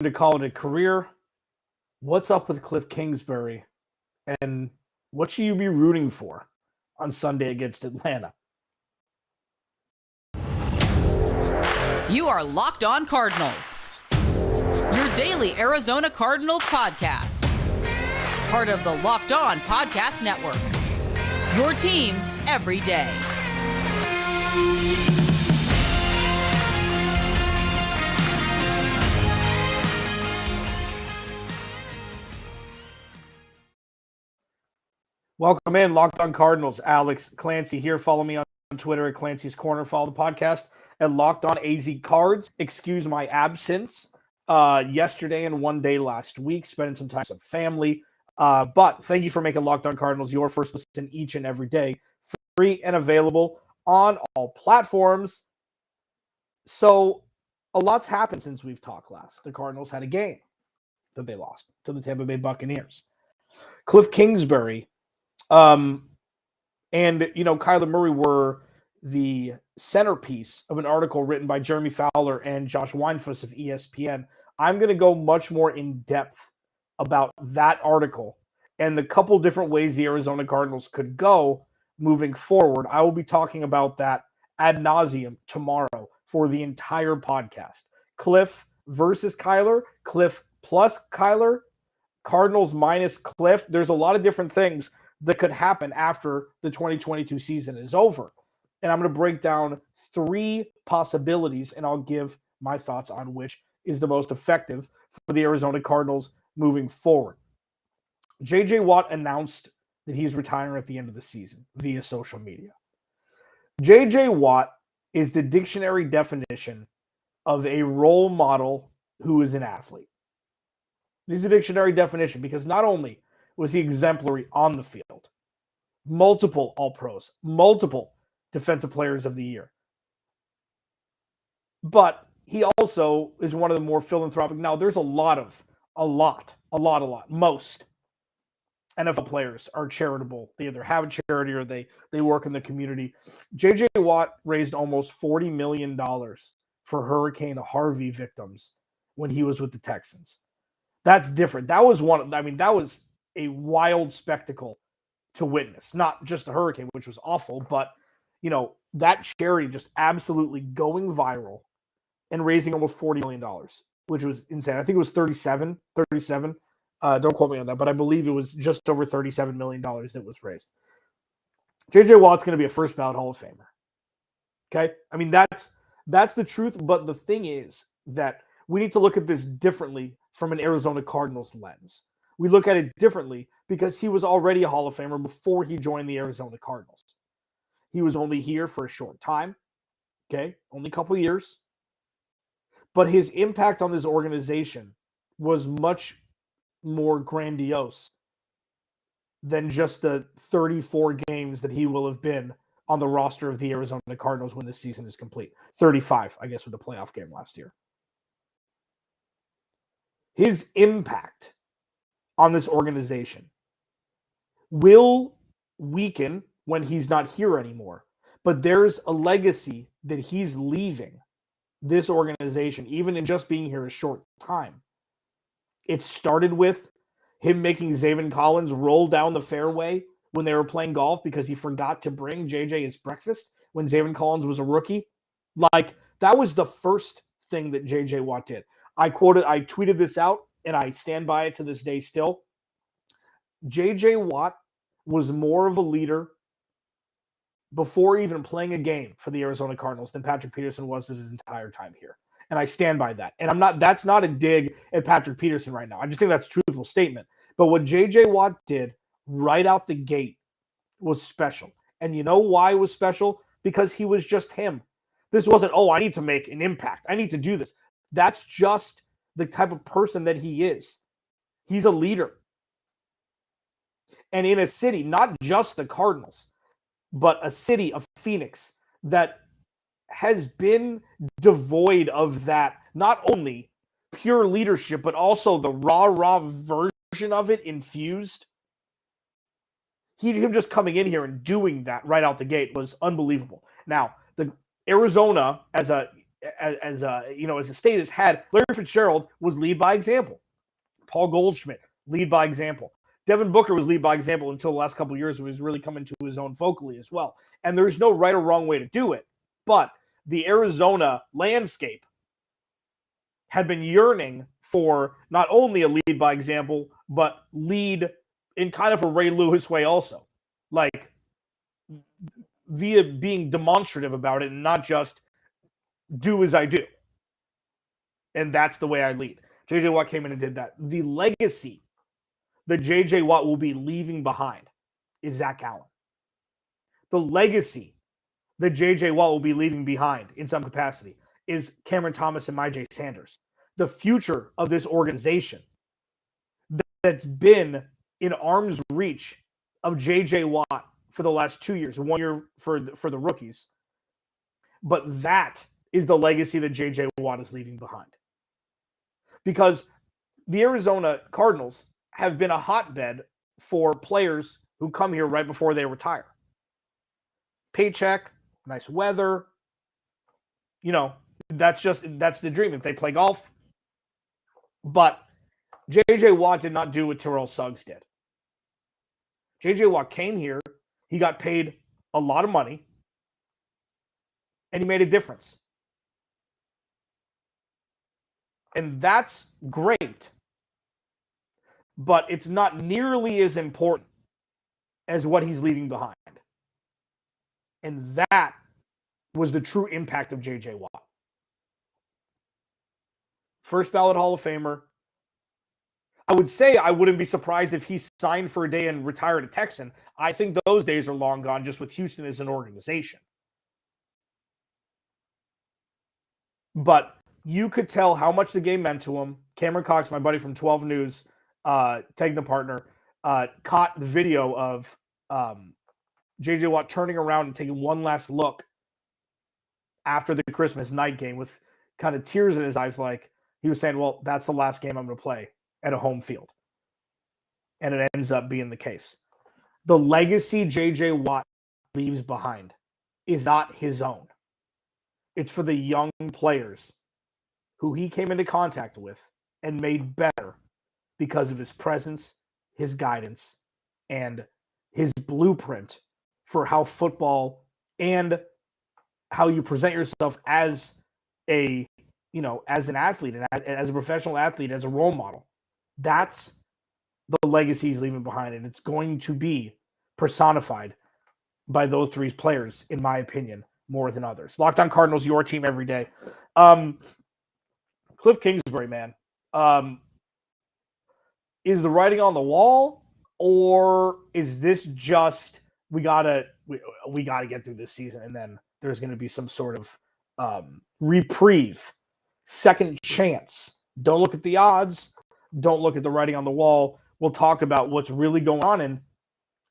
to call it a career. What's up with Cliff Kingsbury? And what should you be rooting for on Sunday against Atlanta? You are Locked On Cardinals, your daily Arizona Cardinals podcast. Part of the Locked On Podcast Network, your team every day. Welcome in, Locked On Cardinals. Alex Clancy here. Follow me on Twitter at Clancy's Corner. Follow the podcast at Locked On AZ Cards. Excuse my absence yesterday and one day last week, spending some time with family. But thank you for making Locked On Cardinals your first listen each and every day. Free and available on all platforms. So a lot's happened since we've talked last. The Cardinals had a game that they lost to the Tampa Bay Buccaneers. Cliff Kingsbury and, Kyler Murray were the centerpiece of an article written by Jeremy Fowler and Josh Weinfuss of ESPN. I'm going to go much more in depth about that article and the couple different ways the Arizona Cardinals could go moving forward. I will be talking about that ad nauseum tomorrow for the entire podcast. Cliff versus Kyler, Cliff plus Kyler, Cardinals minus Cliff. There's a lot of different things that could happen after the 2022 season is over. And I'm going to break down three possibilities, and I'll give my thoughts on which is the most effective for the Arizona Cardinals moving forward. J.J. Watt announced that he's retiring at the end of the season via social media. J.J. Watt is the dictionary definition of a role model who is an athlete. He's a dictionary definition because not only was he exemplary on the field, multiple All-Pros, multiple Defensive Players of the Year, but he also is one of the more philanthropic. Now, there's most NFL players are charitable. They either have a charity or they work in the community. J.J. Watt raised almost $40 million for Hurricane Harvey victims when he was with the Texans. That's different. That was a wild spectacle to witness. Not just the hurricane, which was awful, but, that charity just absolutely going viral and raising almost $40 million, which was insane. I think it was 37. Don't quote me on that, but I believe it was just over $37 million that was raised. J.J. Watt's going to be a first ballot Hall of Famer. Okay? That's the truth, but the thing is that we need to look at this differently from an Arizona Cardinals lens. We look at it differently because he was already a Hall of Famer before he joined the Arizona Cardinals. He was only here for a short time, okay? Only a couple of years. But his impact on this organization was much more grandiose than just the 34 games that he will have been on the roster of the Arizona Cardinals when this season is complete. 35, I guess, with the playoff game last year. His impact on this organization will weaken when he's not here anymore. But there's a legacy that he's leaving this organization, even in just being here a short time. It started with him making Zaven Collins roll down the fairway when they were playing golf because he forgot to bring JJ his breakfast when Zaven Collins was a rookie. That was the first thing that JJ Watt did. I tweeted this out, and I stand by it to this day still. J.J. Watt was more of a leader before even playing a game for the Arizona Cardinals than Patrick Peterson was his entire time here. And I stand by that. And that's not a dig at Patrick Peterson right now. I just think that's a truthful statement. But what J.J. Watt did right out the gate was special. And you know why it was special? Because he was just him. This wasn't, I need to make an impact. I need to do this. That's just the type of person that he is. He's a leader. And in a city, not just the Cardinals, but a city of Phoenix that has been devoid of that, not only pure leadership, but also the rah-rah version of it infused. Him just coming in here and doing that right out the gate was unbelievable. Now, the Arizona, as a as a state has had. Larry Fitzgerald was lead by example. Paul Goldschmidt, lead by example. Devin Booker was lead by example until the last couple of years. He was really coming to his own vocally as well. And there's no right or wrong way to do it. But the Arizona landscape had been yearning for not only a lead by example, but lead in kind of a Ray Lewis way also. Like via being demonstrative about it and not just do as I do. And that's the way I lead. J.J. Watt came in and did that. The legacy that J.J. Watt will be leaving behind is Zach Allen. The legacy that J.J. Watt will be leaving behind in some capacity is Cameron Thomas and Myjai Sanders. The future of this organization that's been in arm's reach of J.J. Watt for the last 2 years, 1 year for the rookies. But that is the legacy that J.J. Watt is leaving behind. Because the Arizona Cardinals have been a hotbed for players who come here right before they retire. Paycheck, nice weather. That's the dream if they play golf. But J.J. Watt did not do what Terrell Suggs did. J.J. Watt came here. He got paid a lot of money. And he made a difference. And that's great. But it's not nearly as important as what he's leaving behind. And that was the true impact of J.J. Watt. First ballot Hall of Famer. I would say I wouldn't be surprised if he signed for a day and retired a Texan. I think those days are long gone just with Houston as an organization. But you could tell how much the game meant to him. Cameron Cox, my buddy from 12 News, Tegna partner, caught the video of J.J. Watt turning around and taking one last look after the Christmas night game with kind of tears in his eyes, like he was saying, well, that's the last game I'm going to play at a home field. And it ends up being the case. The legacy J.J. Watt leaves behind is not his own. It's for the young players who he came into contact with and made better because of his presence, his guidance, and his blueprint for how football and how you present yourself as an athlete, and as a professional athlete, as a role model. That's the legacy he's leaving behind, and it's going to be personified by those three players, in my opinion, more than others. Locked On Cardinals, your team every day. Cliff Kingsbury, man. Is the writing on the wall, or is this just we gotta get through this season and then there's going to be some sort of reprieve, second chance? Don't look at the odds. Don't look at the writing on the wall. We'll talk about what's really going on, and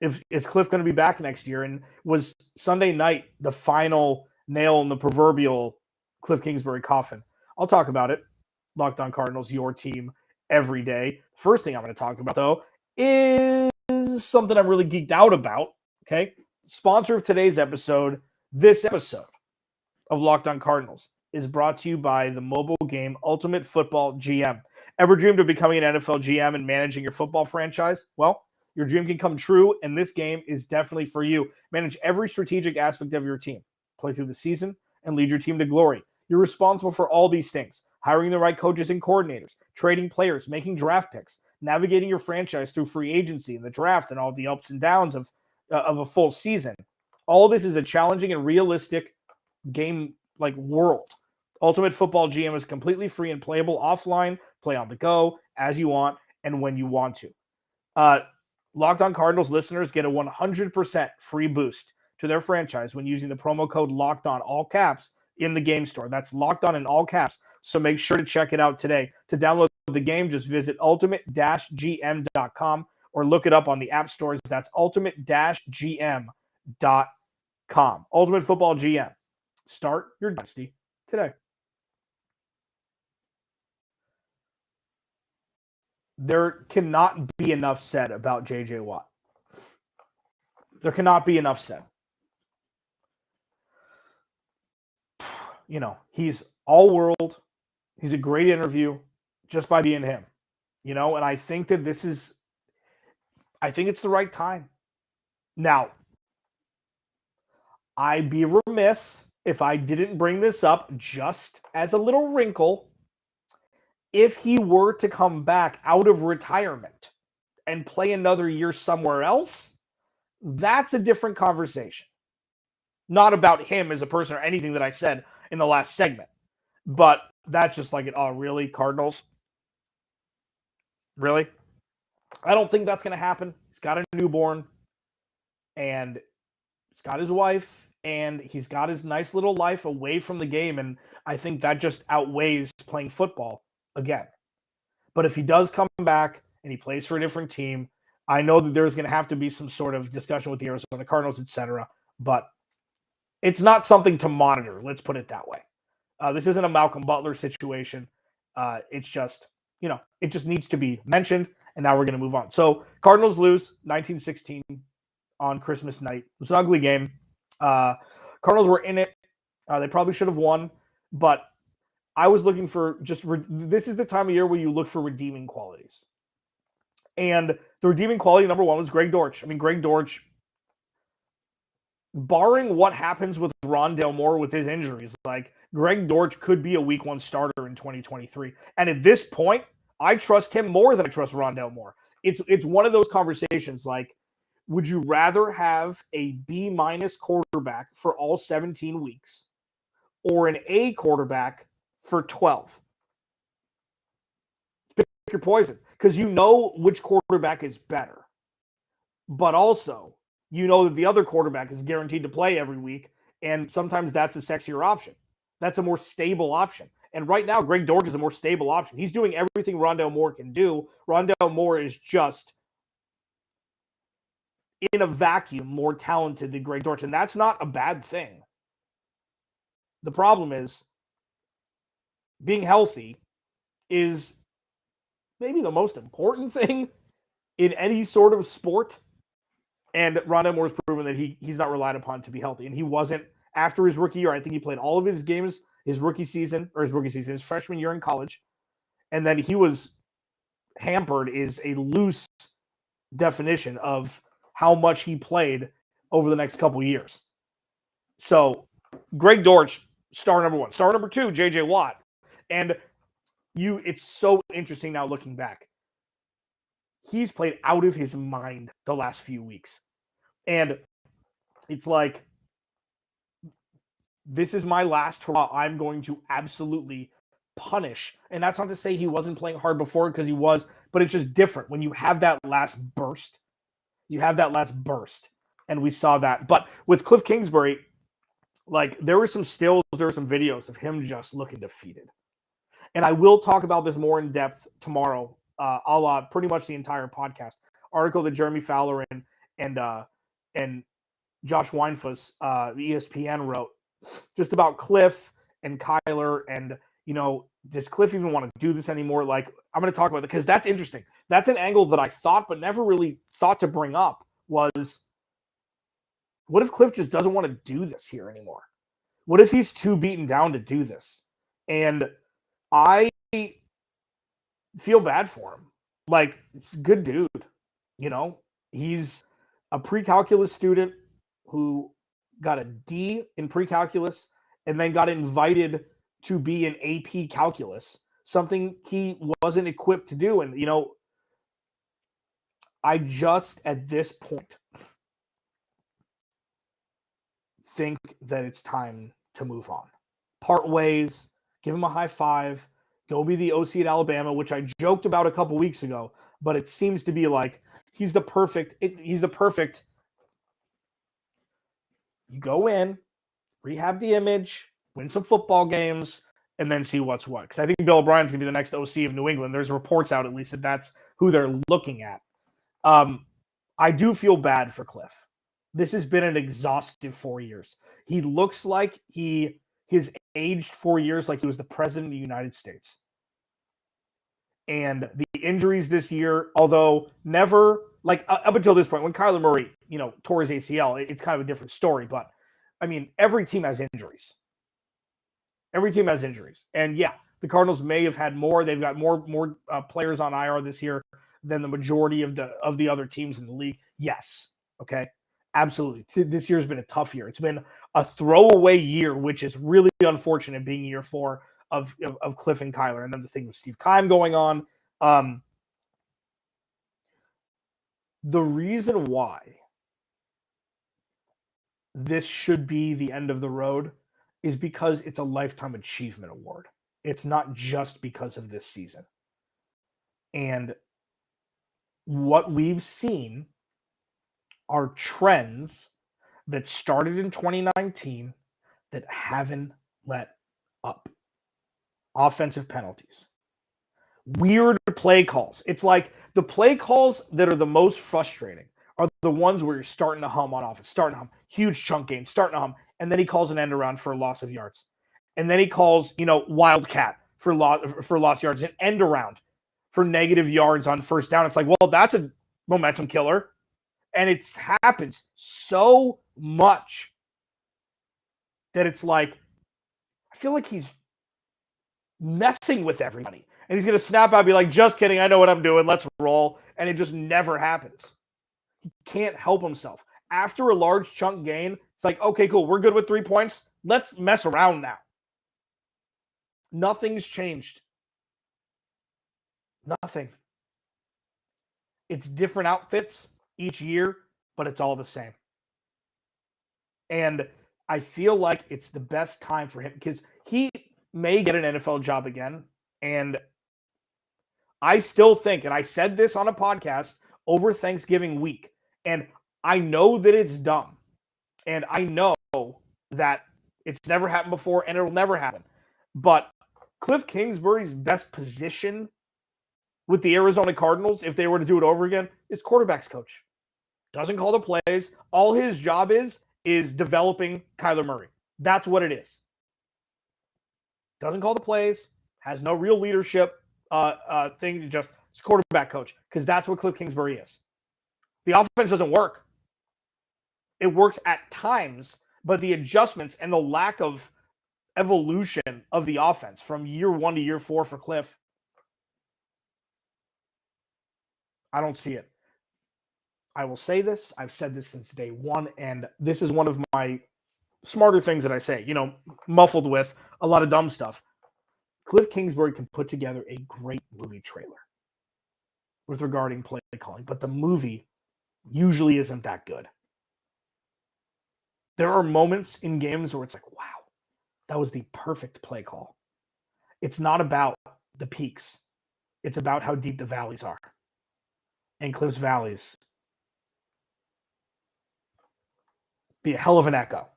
if is Cliff going to be back next year? And was Sunday night the final nail in the proverbial Cliff Kingsbury coffin? I'll talk about it. Locked On Cardinals, your team every day. First thing I'm going to talk about, though, is something I'm really geeked out about. Okay, sponsor of today's episode. This episode of Locked On Cardinals is brought to you by the mobile game Ultimate Football GM. Ever dreamed of becoming an NFL GM and managing your football franchise? Well, your dream can come true, and this game is definitely for you. Manage every strategic aspect of your team. Play through the season and lead your team to glory. You're responsible for all these things: hiring the right coaches and coordinators, trading players, making draft picks, navigating your franchise through free agency and the draft and all the ups and downs of a full season. All this is a challenging and realistic game like world. Ultimate Football GM is completely free and playable offline. Play on the go, as you want, and when you want to. Locked On Cardinals listeners get a 100% free boost to their franchise when using the promo code Locked On, all caps, in the game store. That's Locked On in all caps. So make sure to check it out today. To download the game, just visit ultimate-gm.com or look it up on the app stores. That's ultimate-gm.com. Ultimate Football GM. Start your dynasty today. There cannot be enough said about J.J. Watt. There cannot be enough said. You know, he's all world. He's a great interview just by being him, and I think that I think it's the right time. Now, I'd be remiss if I didn't bring this up just as a little wrinkle. If he were to come back out of retirement and play another year somewhere else, that's a different conversation. Not about him as a person or anything that I said in the last segment, but that's just like, oh, really, Cardinals? Really? I don't think that's going to happen. He's got a newborn, and he's got his wife, and he's got his nice little life away from the game, and I think that just outweighs playing football again. But if he does come back and he plays for a different team, I know that there's going to have to be some sort of discussion with the Arizona Cardinals, etc. But it's not something to monitor. Let's put it that way. This isn't a Malcolm Butler situation. It's just, it just needs to be mentioned. And now we're going to move on. So Cardinals lose 19-16 on Christmas night. It was an ugly game. Cardinals were in it. They probably should have won, but I was looking for this is the time of year where you look for redeeming qualities. And the redeeming quality, number one, was Greg Dortch. I mean, Greg Dortch, barring what happens with Rondale Moore with his injuries, like Greg Dortch could be a week one starter in 2023. And at this point, I trust him more than I trust Rondale Moore. It's one of those conversations like, would you rather have a B- quarterback for all 17 weeks or an A quarterback for 12? Pick your poison, because you know which quarterback is better. But also, you know that the other quarterback is guaranteed to play every week, and sometimes that's a sexier option. That's a more stable option. And right now, Greg Dortch is a more stable option. He's doing everything Rondale Moore can do. Rondale Moore is just, in a vacuum, more talented than Greg Dortch, and that's not a bad thing. The problem is being healthy is maybe the most important thing in any sort of sport. And Rondale Moore has proven that he's not relied upon to be healthy. And he wasn't after his rookie year. I think he played all of his games his freshman year in college. And then he was hampered is a loose definition of how much he played over the next couple years. So Greg Dortch, star number one. Star number two, J.J. Watt. And it's so interesting now looking back. He's played out of his mind the last few weeks. And it's like, this is my last hurrah. I'm going to absolutely punish. And that's not to say he wasn't playing hard before, because he was, but it's just different. When you have that last burst, and we saw that. But with Cliff Kingsbury, like, there were some stills, there were some videos of him just looking defeated. And I will talk about this more in depth tomorrow, a la pretty much the entire podcast. Article that Jeremy Fowler and Josh Weinfuss, ESPN, wrote just about Cliff and Kyler, and does Cliff even want to do this anymore? Like, I'm going to talk about it because that's interesting. That's an angle that I thought but never really thought to bring up was, what if Cliff just doesn't want to do this here anymore? What if he's too beaten down to do this? And I feel bad for him. Like, good dude. He's a pre-calculus student who got a D in pre-calculus and then got invited to be an AP calculus, something he wasn't equipped to do. And, I just, at this point, think that it's time to move on. Part ways, give him a high five, go be the OC at Alabama, which I joked about a couple weeks ago, but it seems to be like he's the perfect. You go in, rehab the image, win some football games, and then see what's what. Because I think Bill O'Brien's going to be the next OC of New England. There's reports out, at least, that that's who they're looking at. I do feel bad for Cliff. This has been an exhaustive 4 years. He looks like his aged 4 years like he was the president of the United States. And the injuries this year, although never, like up until this point, when Kyler Murray, tore his ACL, it's kind of a different story. But, I mean, every team has injuries. Every team has injuries. And yeah, the Cardinals may have had more. They've got more players on IR this year than the majority of the other teams in the league. Yes. Okay. Absolutely. This year's been a tough year. It's been a throwaway year, which is really unfortunate being year 4 of Cliff and Kyler. And then the thing with Steve Keim going on. The reason why this should be the end of the road is because it's a Lifetime Achievement Award. It's not just because of this season. And what we've seen are trends that started in 2019 that haven't let up. Offensive penalties. Weird play calls. It's like the play calls that are the most frustrating are the ones where you're starting to hum on offense, starting to hum, huge chunk game, starting to hum, and then he calls an end around for a loss of yards. And then he calls, wildcat for lost yards, an end around for negative yards on first down. It's like, well, that's a momentum killer. And it happens so much that it's like, I feel like he's messing with everybody. And he's going to snap out and be like, just kidding, I know what I'm doing, let's roll. And it just never happens. He can't help himself. After a large chunk gain, it's like, okay, cool, we're good with 3 points. Let's mess around now. Nothing's changed. Nothing. It's different outfits each year, but it's all the same. And I feel like it's the best time for him because he may get an NFL job again. And I still think, and I said this on a podcast over Thanksgiving week, and I know that it's dumb. And I know that it's never happened before and it'll never happen. But Cliff Kingsbury's best position with the Arizona Cardinals, if they were to do it over again, is quarterback's coach. Doesn't call the plays. All his job is developing Kyler Murray. That's what it is. Doesn't call the plays, has no real leadership thing, just it's quarterback coach, because that's what Cliff Kingsbury is. The offense doesn't work. It works at times, but the adjustments and the lack of evolution of the offense from year 1 to year 4 for Cliff, I don't see it. I will say this. I've said this since day one, and this is one of my smarter things that I say, muffled with a lot of dumb stuff. Cliff Kingsbury can put together a great movie trailer with regarding play calling, but the movie usually isn't that good. There are moments in games where it's like, wow, that was the perfect play call. It's not about the peaks. It's about how deep the valleys are. And Cliff's valleys be a hell of an echo.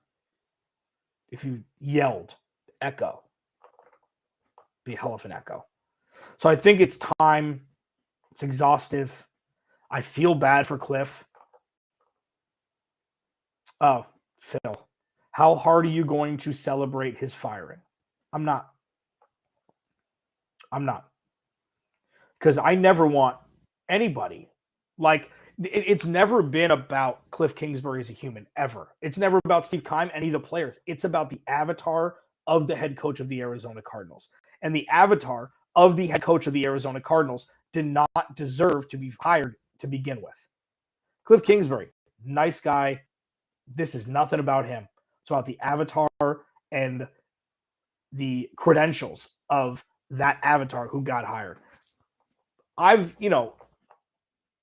If you yelled echo, be a hell of an echo. So I think it's time. It's exhaustive. I feel bad for Cliff. Oh, Phil, how hard are you going to celebrate his firing? I'm not. Because I never want anybody. Like, it's never been about Cliff Kingsbury as a human, ever. It's never about Steve Keim, any of the players. It's about the avatar of the head coach of the Arizona Cardinals. And the avatar of the head coach of the Arizona Cardinals did not deserve to be hired to begin with. Cliff Kingsbury, nice guy. This is nothing about him. It's about the avatar and the credentials of that avatar who got hired.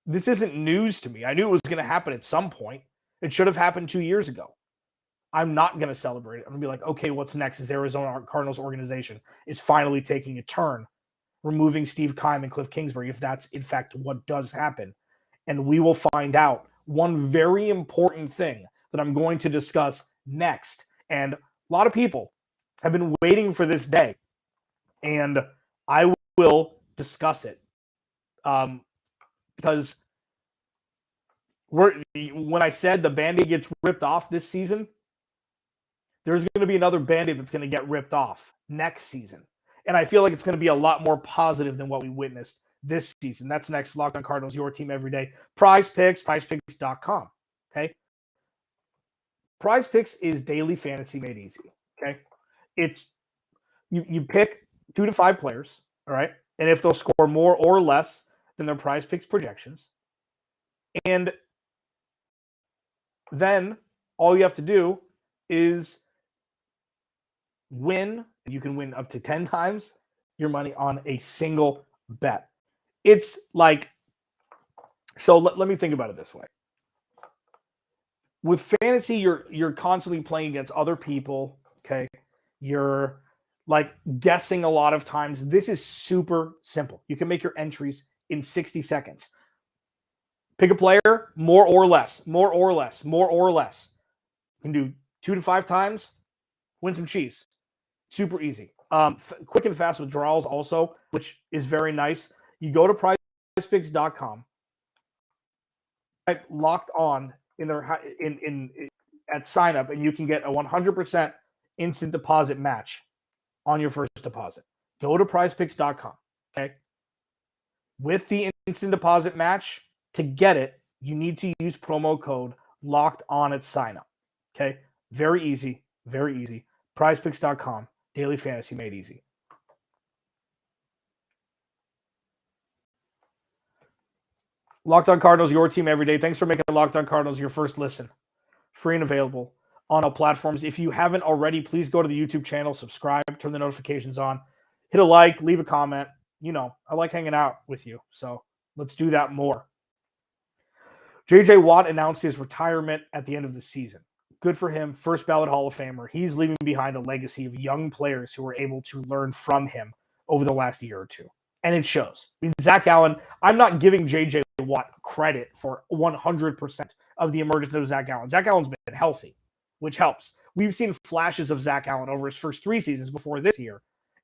This isn't news to me. I knew it was going to happen at some point. It should have happened 2 years ago. I'm not going to celebrate it. I'm going to be like, okay, what's next? Is Arizona Cardinals organization is finally taking a turn, removing Steve Keim and Cliff Kingsbury, if that's in fact what does happen. And we will find out one very important thing that I'm going to discuss next. And a lot of people have been waiting for this day. And I will discuss it. Because when I said the Band-Aid gets ripped off this season, there's going to be another Band-Aid that's going to get ripped off next season. And I feel like it's going to be a lot more positive than what we witnessed this season. That's next. Locked On Cardinals, your team every day. Prize Picks, prizepicks.com. Okay? Prize Picks is daily fantasy made easy. Okay? It's You pick 2 to 5 players, all right? And if they'll score more or less than their Prize Picks projections, and then all you have to do is win. You can win up to 10 times your money on a single bet. It's like, so let me think about it this way. With fantasy, you're constantly playing against other people, okay? You're like guessing a lot of times. This is super simple. You can make your entries in 60 seconds. Pick a player, more or less, more or less, more or less. You can do 2 to 5 times, win some cheese. Super easy. Quick and fast withdrawals also, which is very nice. You go to prizepicks.com, type locked on in their at sign up, and you can get a 100% instant deposit match on your first deposit. Go to prizepicks.com, okay? With the instant deposit match, to get it, you need to use promo code locked on at sign up, okay? Very easy, very easy. prizepicks.com, daily fantasy made easy. Locked On Cardinals, your team every day. Thanks for making Locked On Cardinals your first listen. Free and available on all platforms. If you haven't already, please go to the YouTube channel, subscribe, turn the notifications on, hit a like, leave a comment. You know, I like hanging out with you, so let's do that more. J.J. Watt announced his retirement at the end of the season. Good for him. First ballot Hall of Famer. He's leaving behind a legacy of young players who were able to learn from him over the last year or two. And it shows. I mean, Zach Allen, I'm not giving J.J. Watt credit for 100% of the emergence of Zach Allen. Zach Allen's been healthy, which helps. We've seen flashes of Zach Allen over his first 3 seasons before this year,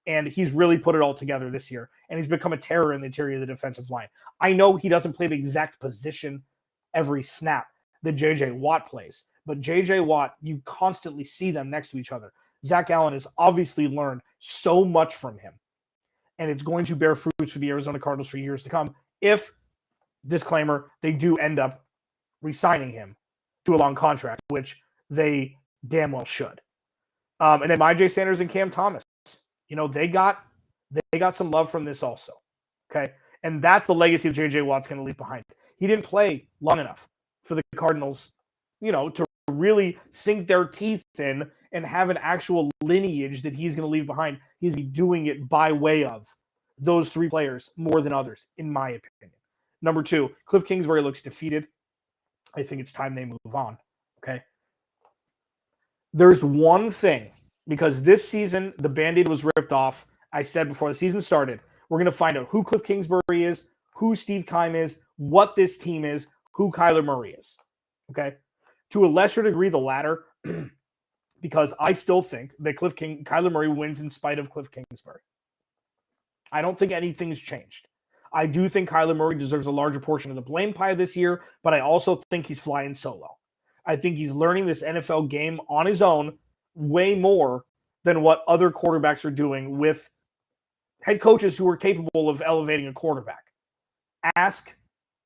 and he's really put it all together this year, and he's become a terror in the interior of the defensive line. I know he doesn't play the exact position every snap that J.J. Watt plays, but J.J. Watt, you constantly see them next to each other. Zach Allen has obviously learned so much from him, and it's going to bear fruits for the Arizona Cardinals for years to come if, disclaimer, they do end up re-signing him to a long contract, which they damn well should. And then Myjai Sanders and Cam Thomas, you know, they got some love from this also, okay? And that's the legacy of J.J. Watt's going to leave behind. He didn't play long enough for the Cardinals, you know, to really sink their teeth in and have an actual lineage that he's going to leave behind. He's doing it by way of those 3 players more than others, in my opinion. Number 2, Cliff Kingsbury looks defeated. I think it's time they move on, okay? There's one thing, because this season, the Band-Aid was ripped off. I said before the season started, we're going to find out who Cliff Kingsbury is, who Steve Keim is, what this team is, who Kyler Murray is, okay? To a lesser degree, the latter, because I still think that Kyler Murray wins in spite of Cliff Kingsbury. I don't think anything's changed. I do think Kyler Murray deserves a larger portion of the blame pie this year, but I also think he's flying solo. I think he's learning this NFL game on his own way more than what other quarterbacks are doing with head coaches who are capable of elevating a quarterback. Ask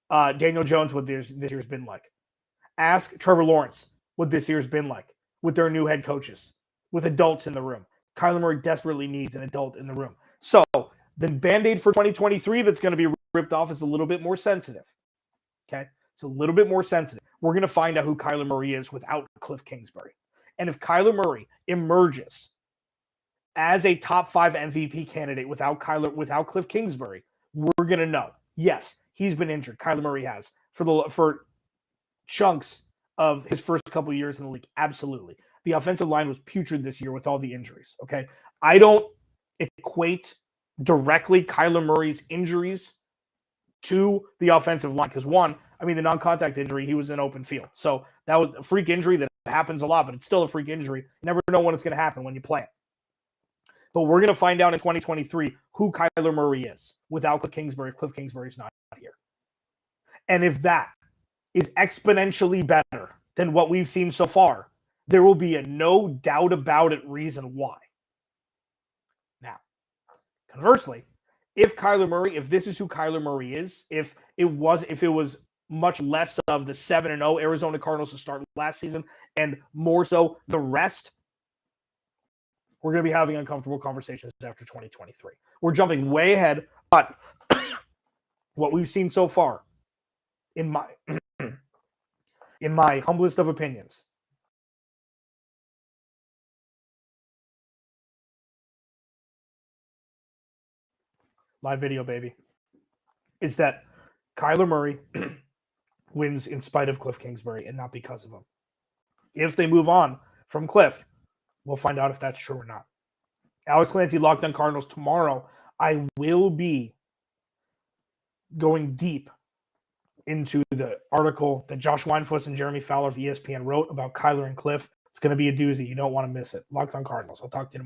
Daniel Jones what this year's been like. Ask Trevor Lawrence what this year's been like with their new head coaches, with adults in the room. Kyler Murray desperately needs an adult in the room. So the Band-Aid for 2023 that's going to be ripped off is a little bit more sensitive. Okay? It's a little bit more sensitive. We're going to find out who Kyler Murray is without Cliff Kingsbury. And if Kyler Murray emerges as a top 5 MVP candidate without Cliff Kingsbury, we're going to know. Yes, he's been injured. Kyler Murray has for chunks of his first couple of years in the league. Absolutely. The offensive line was putrid this year with all the injuries. Okay. I don't equate directly Kyler Murray's injuries to the offensive line. Because one, I mean, the non-contact injury, he was in open field. So that was a freak injury that happens a lot, but it's still a freak injury. You never know when it's going to happen when you play it. But we're going to find out in 2023 who Kyler Murray is without Cliff Kingsbury if Cliff Kingsbury's not here. And if that is exponentially better than what we've seen so far, there will be a no doubt about it reason why. Now, conversely, if this is who Kyler Murray is, if it was much less of the 7-0 Arizona Cardinals to start last season and more so the rest, we're going to be having uncomfortable conversations after 2023. We're jumping way ahead, but what we've seen so far, in my humblest of opinions, live video, baby, is that Kyler Murray wins in spite of Cliff Kingsbury and not because of him. If they move on from Cliff, we'll find out if that's true or not. Alex Clancy, Locked On Cardinals. Tomorrow, I will be going deep into the article that Josh Weinfuss and Jeremy Fowler of ESPN wrote about Kyler and Cliff. It's going to be a doozy. You don't want to miss it. Locked On Cardinals. I'll talk to you tomorrow.